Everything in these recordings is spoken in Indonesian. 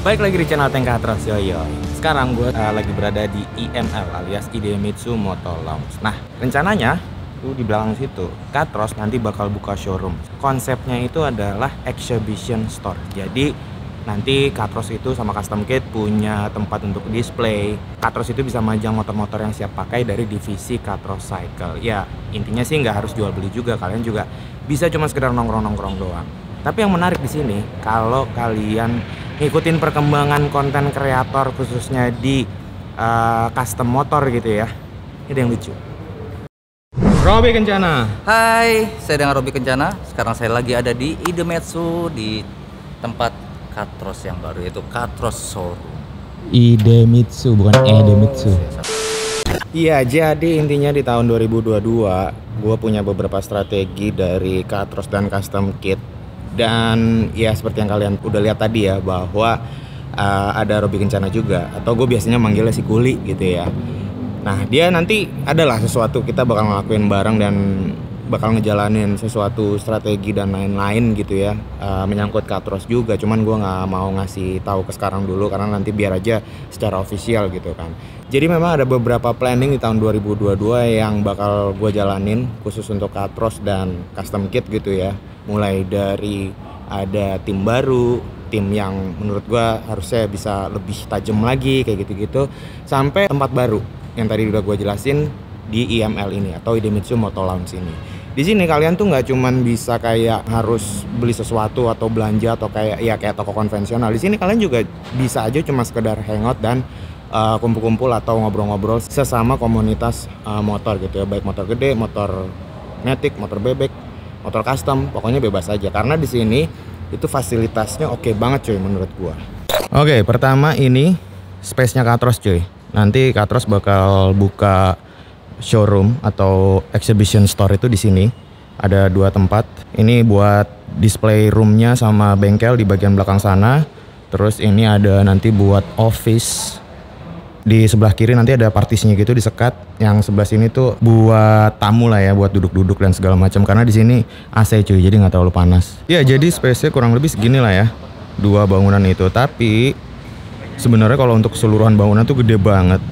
Baik lagi di channel Tank Katros, yoyo. Sekarang gue lagi berada di IML alias Idemitsu Motor Launch. Nah, rencananya tuh di belakang situ Katros nanti bakal buka showroom. Konsepnya itu adalah exhibition store. Jadi nanti Katros itu sama Custom Kit punya tempat untuk display. Katros itu bisa majang motor-motor yang siap pakai dari divisi Katros Cycle. Ya, intinya sih nggak harus jual beli juga. Kalian juga bisa cuma sekedar nongkrong-nongkrong doang. Tapi yang menarik di sini, kalau kalian ngikutin perkembangan konten kreator khususnya di custom motor gitu ya, ini ada yang lucu. Robby Kencana. Hai, saya dengan Robby Kencana. Sekarang saya lagi ada di Idemitsu di tempat Katros yang baru, yaitu Katros Showroom. Idemitsu, bukan Edemitsu. Iya, jadi intinya di tahun 2022 gue punya beberapa strategi dari Katros dan Custom Kit. Dan ya seperti yang kalian udah lihat tadi ya, bahwa ada Robby Kencana juga, atau gue biasanya manggilnya si Kuli gitu ya. Nah, dia nanti adalah sesuatu, kita bakal ngelakuin bareng dan bakal ngejalanin sesuatu strategi dan lain-lain gitu ya, menyangkut Katros juga. Cuman gue nggak mau ngasih tahu ke sekarang dulu karena nanti biar aja secara official gitu kan. Jadi memang ada beberapa planning di tahun 2022 yang bakal gue jalanin khusus untuk Katros dan Custom Kit gitu ya. Mulai dari ada tim baru, tim yang menurut gue harusnya bisa lebih tajam lagi kayak gitu-gitu, sampai tempat baru yang tadi udah gue jelasin di IML ini atau Idemitsu Motor Launch ini. Di sini kalian tuh nggak cuman bisa kayak harus beli sesuatu atau belanja atau kayak toko konvensional. Di sini kalian juga bisa aja cuma sekedar hangout dan kumpul-kumpul atau ngobrol-ngobrol sesama komunitas motor gitu ya, baik motor gede, motor matic, motor bebek, motor custom, pokoknya bebas aja. Karena di sini itu fasilitasnya oke banget cuy menurut gua. Oke, pertama ini space-nya Katros cuy. Nanti Katros bakal buka showroom atau exhibition store itu di sini. Ada 2 tempat. Ini buat display roomnya sama bengkel di bagian belakang sana. Terus ini ada nanti buat office. Di sebelah kiri nanti ada partisinya gitu disekat. Yang sebelah sini tuh buat tamu lah ya, buat duduk-duduk dan segala macam. Karena di sini AC cuy, jadi nggak terlalu panas. Ya, jadi space-nya kurang lebih segini lah ya, 2 bangunan itu. Tapi sebenarnya kalau untuk keseluruhan bangunan tuh gede banget.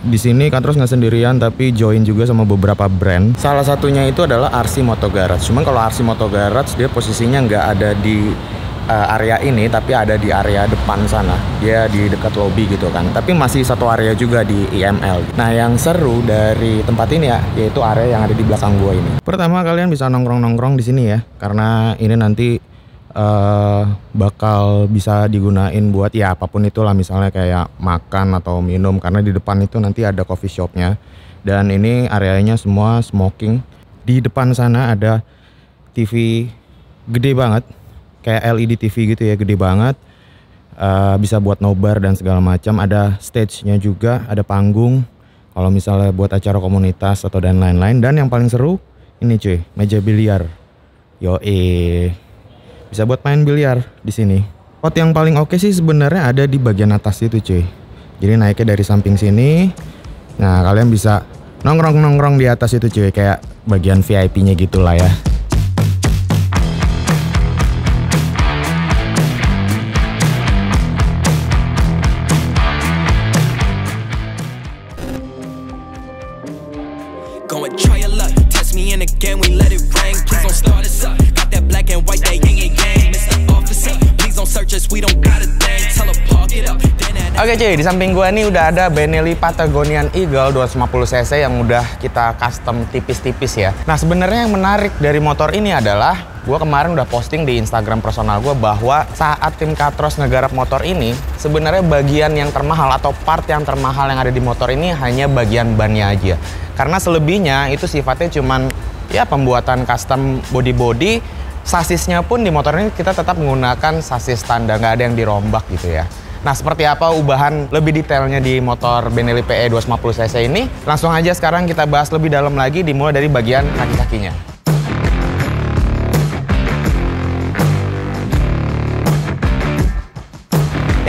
Di sini Katros nggak sendirian, tapi join juga sama beberapa brand. Salah satunya itu adalah RC Moto Garage. Cuman kalau RC Moto Garage dia posisinya nggak ada di area ini, tapi ada di area depan sana. Dia di dekat lobby gitu kan. Tapi masih satu area juga di IML. Nah, yang seru dari tempat ini ya, yaitu area yang ada di belakang gua ini. Pertama, kalian bisa nongkrong-nongkrong di sini ya, karena ini nanti bakal bisa digunain buat ya apapun itulah, misalnya kayak makan atau minum, karena di depan itu nanti ada coffee shopnya. Dan ini areanya semua smoking. Di depan sana ada TV gede banget, kayak LED TV gitu ya, gede banget. Bisa buat nobar dan segala macam. Ada stage-nya juga, ada panggung kalau misalnya buat acara komunitas atau dan lain-lain. Dan yang paling seru ini cuy, meja biliar. Bisa buat main biliar di sini. Spot yang paling oke sih sebenarnya ada di bagian atas itu cuy. Jadi naiknya dari samping sini. Nah, kalian bisa nongkrong-nongkrong di atas itu cuy, kayak bagian VIP-nya gitulah ya. Oke cuy, di samping gua nih udah ada Benelli Patagonian Eagle 250cc yang udah kita custom tipis-tipis ya. Nah, sebenarnya yang menarik dari motor ini adalah gua kemarin udah posting di Instagram personal gua bahwa saat tim Katros ngegarap motor ini, sebenarnya bagian yang termahal atau part yang termahal yang ada di motor ini hanya bagian bannya aja. Karena selebihnya itu sifatnya cuman ya pembuatan custom body-body. Sasisnya pun di motor ini kita tetap menggunakan sasis standar, nggak ada yang dirombak gitu ya. Nah, seperti apa ubahan lebih detailnya di motor Benelli PE 250cc ini? Langsung aja sekarang kita bahas lebih dalam lagi, dimulai dari bagian kaki-kakinya.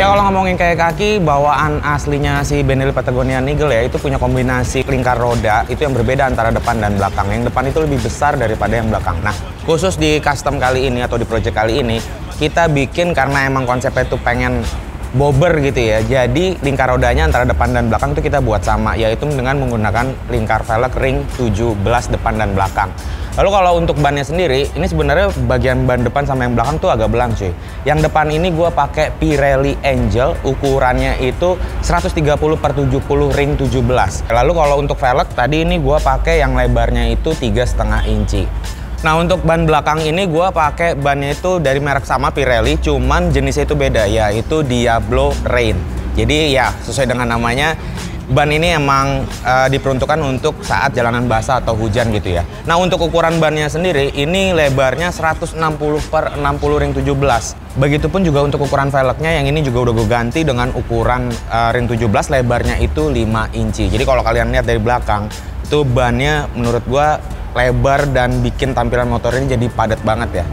Ya kalau ngomongin kayak kaki, bawaan aslinya si Benelli Patagonian Eagle ya, itu punya kombinasi lingkar roda itu yang berbeda antara depan dan belakang. Yang depan itu lebih besar daripada yang belakang. Nah, khusus di custom kali ini atau di project kali ini, kita bikin karena emang konsepnya itu pengen bobber gitu ya. Jadi lingkar rodanya antara depan dan belakang itu kita buat sama, yaitu dengan menggunakan lingkar velg ring 17 depan dan belakang. Lalu kalau untuk bannya sendiri, ini sebenarnya bagian ban depan sama yang belakang tuh agak belang cuy. Yang depan ini gue pakai Pirelli Angel, ukurannya itu 130/70 ring 17. Lalu kalau untuk velg tadi ini gue pakai yang lebarnya itu 3,5 inci. Nah untuk ban belakang ini gue pakai bannya itu dari merek sama Pirelli, cuman jenisnya itu beda, yaitu Diablo Rain. Jadi ya sesuai dengan namanya, ban ini emang diperuntukkan untuk saat jalanan basah atau hujan gitu ya. Nah untuk ukuran bannya sendiri ini lebarnya 160/60 ring 17. Begitupun juga untuk ukuran velgnya, yang ini juga udah gue ganti dengan ukuran ring 17, lebarnya itu 5 inci. Jadi kalau kalian lihat dari belakang itu bannya menurut gue lebar dan bikin tampilan motor ini jadi padat banget ya.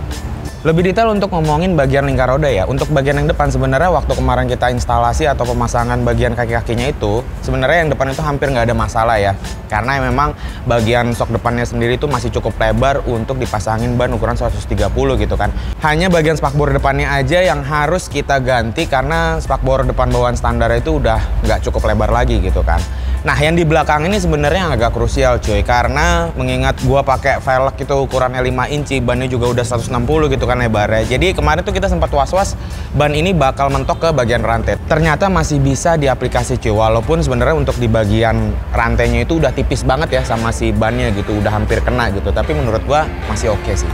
Lebih detail untuk ngomongin bagian lingkar roda ya. Untuk bagian yang depan sebenarnya waktu kemarin kita instalasi atau pemasangan bagian kaki-kakinya itu, sebenarnya yang depan itu hampir nggak ada masalah ya. Karena memang bagian sok depannya sendiri itu masih cukup lebar untuk dipasangin ban ukuran 130 gitu kan. Hanya bagian spakbor depannya aja yang harus kita ganti karena spakbor depan bawaan standar itu udah nggak cukup lebar lagi gitu kan. Nah yang di belakang ini sebenarnya yang agak krusial cuy, karena mengingat gua pakai velg itu ukurannya 5 inci, bannya juga udah 160 gitu kan lebarnya. Jadi kemarin tuh kita sempat was-was ban ini bakal mentok ke bagian rantai. Ternyata masih bisa diaplikasi cuy, walaupun sebenarnya untuk di bagian rantainya itu udah tipis banget ya sama si bannya gitu, udah hampir kena gitu. Tapi menurut gua masih oke sih.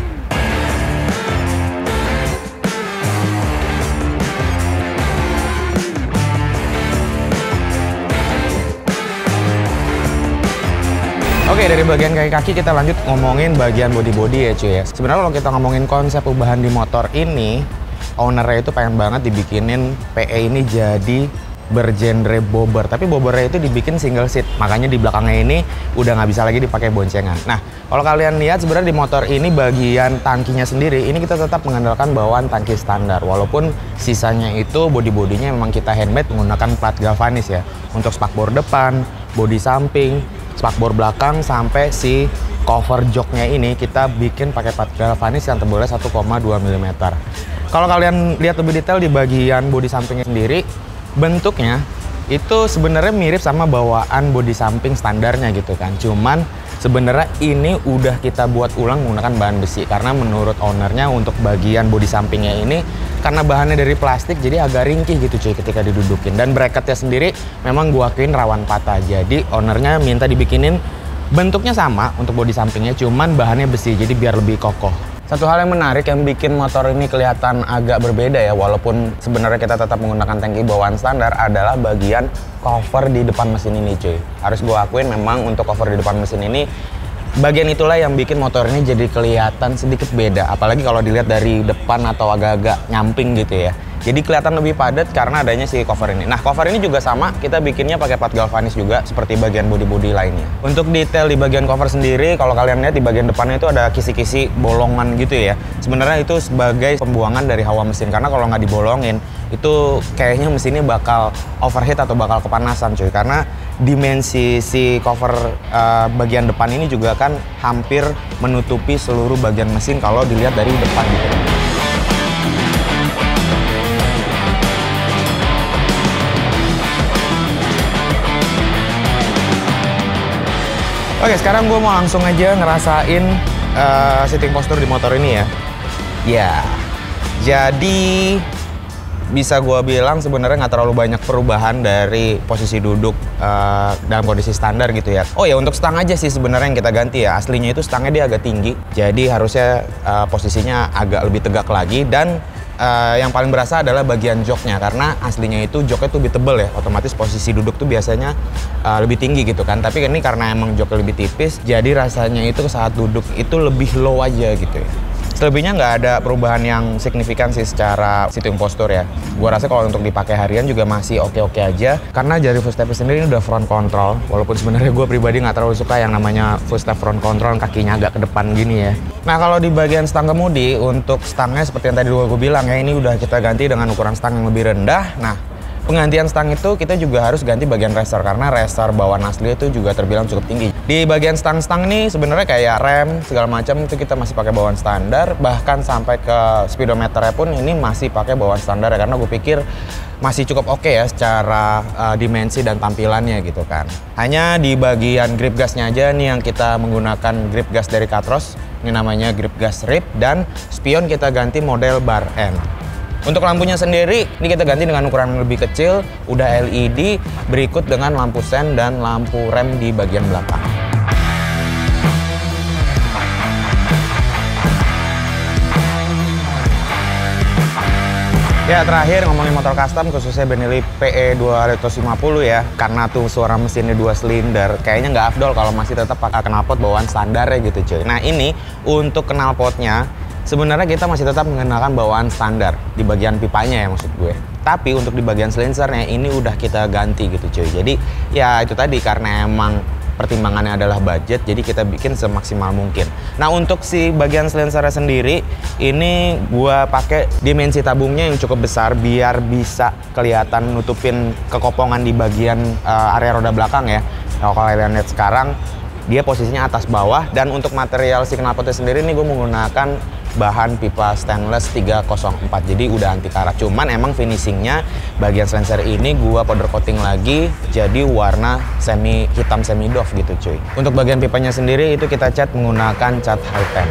Oke, dari bagian kaki-kaki kita lanjut ngomongin bagian body-body ya cuy ya. Sebenarnya kalau kita ngomongin konsep ubahan di motor ini, ownernya itu pengen banget dibikinin PE ini jadi bergenre bobber. Tapi bobbernya itu dibikin single seat, makanya di belakangnya ini udah nggak bisa lagi dipakai boncengan. Nah, kalau kalian lihat sebenarnya di motor ini bagian tangkinya sendiri, ini kita tetap mengandalkan bawaan tangki standar. Walaupun sisanya itu body-bodinya memang kita handmade menggunakan plat galvanis ya. Untuk spakbor depan, bodi samping, spakbor belakang sampai si cover joknya ini kita bikin pakai plat galvanis yang tebalnya 1,2 mm. Kalau kalian lihat lebih detail di bagian bodi sampingnya sendiri, bentuknya itu sebenarnya mirip sama bawaan bodi samping standarnya gitu kan. Cuman sebenarnya ini udah kita buat ulang menggunakan bahan besi karena menurut ownernya untuk bagian bodi sampingnya ini karena bahannya dari plastik jadi agak ringkih gitu cuy ketika didudukin, dan bracketnya sendiri memang gua akuin rawan patah. Jadi ownernya minta dibikinin bentuknya sama untuk bodi sampingnya, cuman bahannya besi jadi biar lebih kokoh. Satu hal yang menarik yang bikin motor ini kelihatan agak berbeda ya, walaupun sebenarnya kita tetap menggunakan tangki bawaan standar, adalah bagian cover di depan mesin ini cuy. Harus gue akuin memang untuk cover di depan mesin ini, bagian itulah yang bikin motor ini jadi kelihatan sedikit beda. Apalagi kalau dilihat dari depan atau agak-agak nyamping gitu ya. Jadi kelihatan lebih padat karena adanya si cover ini. Nah cover ini juga sama, kita bikinnya pakai plat galvanis juga seperti bagian bodi-bodi lainnya. Untuk detail di bagian cover sendiri, kalau kalian lihat di bagian depannya itu ada kisi-kisi bolongan gitu ya. Sebenarnya itu sebagai pembuangan dari hawa mesin, karena kalau nggak dibolongin itu kayaknya mesinnya bakal overheat atau bakal kepanasan cuy. Karena dimensi si cover bagian depan ini juga kan hampir menutupi seluruh bagian mesin kalau dilihat dari depan gitu. Oke, sekarang gue mau langsung aja ngerasain sitting posture di motor ini ya. Ya, jadi bisa gue bilang sebenarnya nggak terlalu banyak perubahan dari posisi duduk dalam kondisi standar gitu ya. Oh ya, untuk stang aja sih sebenarnya yang kita ganti ya. Aslinya itu stangnya dia agak tinggi, jadi harusnya posisinya agak lebih tegak lagi. Dan yang paling berasa adalah bagian joknya, karena aslinya itu joknya tuh lebih tebel ya, otomatis posisi duduk tuh biasanya lebih tinggi gitu kan. Tapi ini karena emang joknya lebih tipis, jadi rasanya itu saat duduk itu lebih low aja gitu ya. Selebihnya nggak ada perubahan yang signifikan sih secara sitting posture ya. Gua rasa kalau untuk dipakai harian juga masih oke-oke aja, karena dari footstep sendiri ini udah front control. Walaupun sebenarnya gue pribadi nggak terlalu suka yang namanya footstep front control, kakinya agak ke depan gini ya. Nah kalau di bagian stang kemudi, untuk stangnya seperti yang tadi gue bilang ya, ini udah kita ganti dengan ukuran stang yang lebih rendah. Nah Penggantian stang itu kita juga harus ganti bagian racer karena racer bawaan asli itu juga terbilang cukup tinggi. Di bagian stang-stang nih sebenarnya kayak rem segala macam itu kita masih pakai bawaan standar, bahkan sampai ke speedometernya pun ini masih pakai bawaan standar ya, karena gue pikir masih cukup oke ya secara dimensi dan tampilannya gitu kan. Hanya di bagian grip gasnya aja nih yang kita menggunakan grip gas dari Katros. Ini namanya grip gas RIP, dan spion kita ganti model bar N. Untuk lampunya sendiri, ini kita ganti dengan ukuran lebih kecil, udah LED, berikut dengan lampu sen dan lampu rem di bagian belakang. Ya, terakhir ngomongin motor custom, khususnya Benelli PE 250 ya, karena tuh suara mesinnya 2 silinder, kayaknya nggak afdol kalau masih tetap pakai knalpot bawaan standar ya gitu cuy. Nah ini untuk knalpotnya, sebenarnya kita masih tetap mengenakan bawaan standar di bagian pipanya ya maksud gue. Tapi untuk di bagian silencernya ini udah kita ganti gitu cuy. Jadi ya itu tadi, karena emang pertimbangannya adalah budget, jadi kita bikin semaksimal mungkin. Nah untuk si bagian silencernya sendiri, ini gua pakai dimensi tabungnya yang cukup besar biar bisa kelihatan nutupin kekopongan di bagian area roda belakang ya. Nah, kalau kalian lihat sekarang, dia posisinya atas bawah, dan untuk material si knalpotnya sendiri ini gue menggunakan bahan pipa stainless 304, jadi udah anti karat. Cuman emang finishingnya bagian silencer ini gua powder coating lagi jadi warna semi hitam semi doff gitu cuy. Untuk bagian pipanya sendiri itu kita cat menggunakan cat high pen.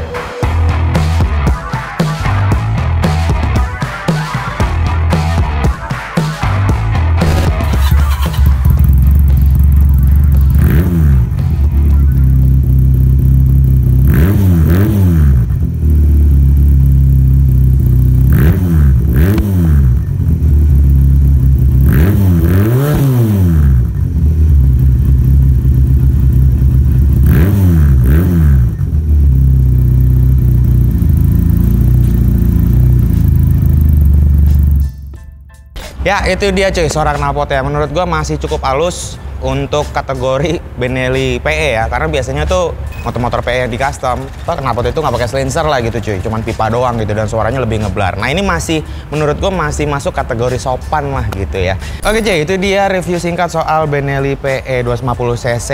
Ya itu dia cuy, suara knalpotnya menurut gua masih cukup halus untuk kategori Benelli PE ya, karena biasanya tuh motor-motor PE yang di custom knalpot itu nggak pakai silencer lah gitu cuy, cuman pipa doang gitu dan suaranya lebih ngeblar. Nah ini masih menurut gua masih masuk kategori sopan lah gitu ya. Oke cuy, itu dia review singkat soal Benelli PE 250cc.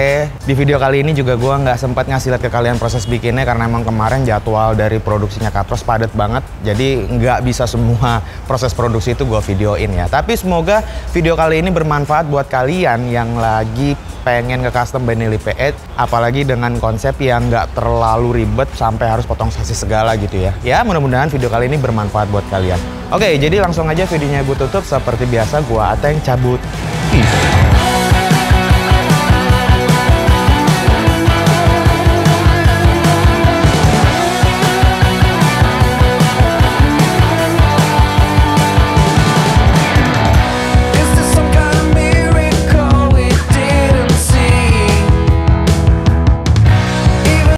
Di video kali ini juga gua nggak sempat ngasih lihat ke kalian proses bikinnya karena emang kemarin jadwal dari produksinya Katros padat banget, jadi nggak bisa semua proses produksi itu gua videoin ya. Tapi semoga video kali ini bermanfaat buat kalian yang lagi pengen ke custom Benelli PE, apalagi dengan konsep yang nggak terlalu ribet sampai harus potong sasis segala gitu ya. Ya mudah-mudahan video kali ini bermanfaat buat kalian. Oke, jadi langsung aja videonya gue tutup. Seperti biasa gue Ateng cabut. Peace.